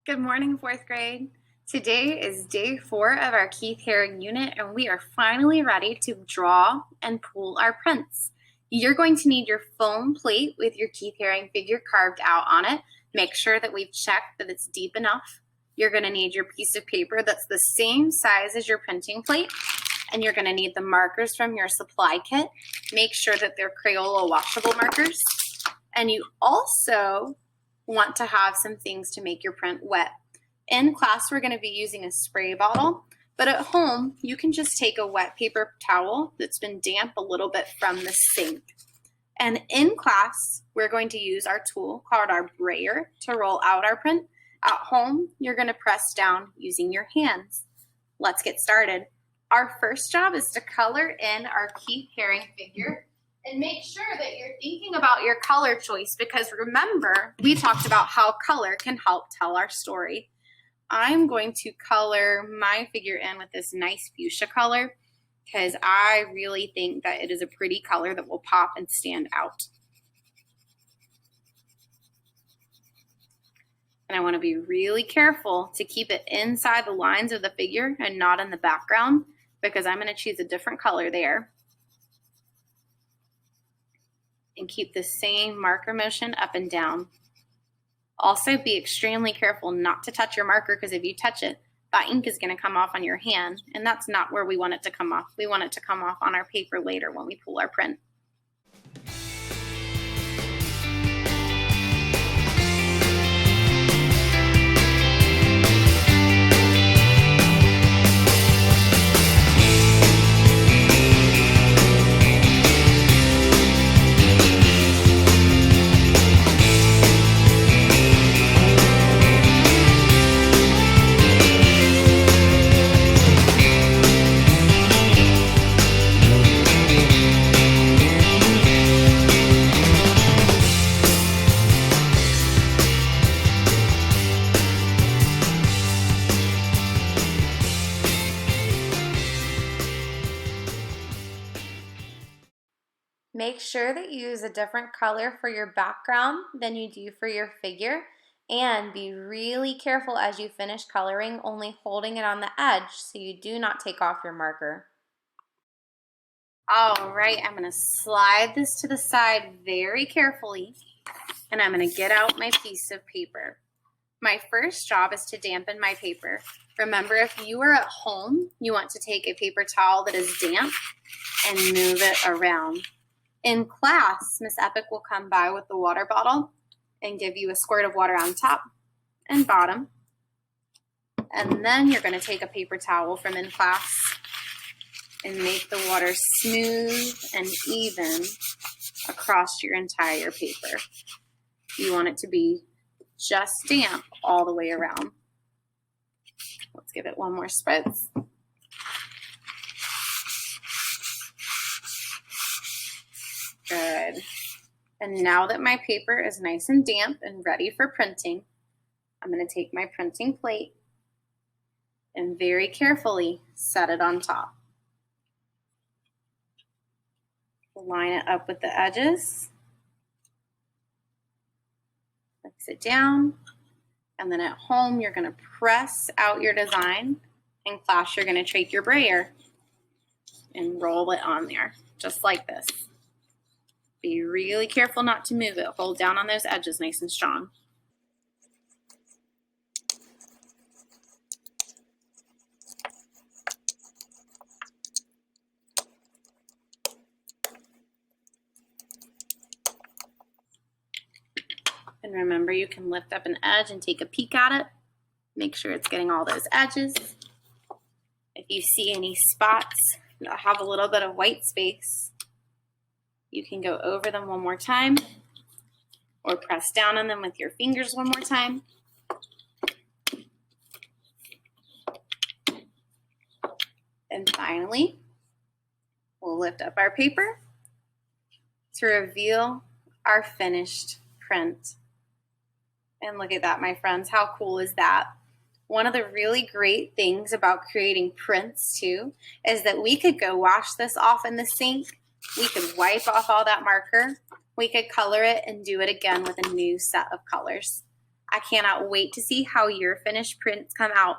Good morning, fourth grade. Today is day 4 of our Keith Haring unit, and we are finally ready to draw and pull our prints. You're going to need your foam plate with your Keith Haring figure carved out on it. Make sure that we've checked that it's deep enough. You're going to need your piece of paper that's the same size as your printing plate, and you're going to need the markers from your supply kit. Make sure that they're Crayola washable markers, and you also want to have some things to make your print wet. In class, we're going to be using a spray bottle, but at home, you can just take a wet paper towel that's been damp a little bit from the sink. And in class, we're going to use our tool called our brayer to roll out our print. At home, you're going to press down using your hands. Let's get started. Our first job is to color in our Keith Haring figure. And make sure that you're thinking about your color choice, because remember, we talked about how color can help tell our story. I'm going to color my figure in with this nice fuchsia color because I really think that it is a pretty color that will pop and stand out. And I want to be really careful to keep it inside the lines of the figure and not in the background, because I'm going to choose a different color there. And keep the same marker motion up and down. Also, be extremely careful not to touch your marker, because if you touch it, that ink is going to come off on your hand, and that's not where we want it to come off. We want it to come off on our paper later when we pull our print. Make sure that you use a different color for your background than you do for your figure, and be really careful as you finish coloring, only holding it on the edge so you do not take off your marker. All right, I'm going to slide this to the side very carefully, and I'm going to get out my piece of paper. My first job is to dampen my paper. Remember, if you are at home, you want to take a paper towel that is damp and move it around. In class, Miss Epic will come by with the water bottle and give you a squirt of water on top and bottom. And then you're going to take a paper towel from in class and make the water smooth and even across your entire paper. You want it to be just damp all the way around. Let's give it one more spritz. Good. And now that my paper is nice and damp and ready for printing, I'm going to take my printing plate and very carefully set it on top. Line it up with the edges. Place it down. And then at home, you're going to press out your design. In class, you're going to take your brayer and roll it on there, just like this. Be really careful not to move it. Hold down on those edges nice and strong. And remember, you can lift up an edge and take a peek at it. Make sure it's getting all those edges. If you see any spots that have a little bit of white space, you can go over them one more time or press down on them with your fingers one more time. And finally, we'll lift up our paper to reveal our finished print. And look at that, my friends. How cool is that? One of the really great things about creating prints too is that we could go wash this off in the sink. We could wipe off all that marker. We could color it and do it again with a new set of colors. I cannot wait to see how your finished prints come out.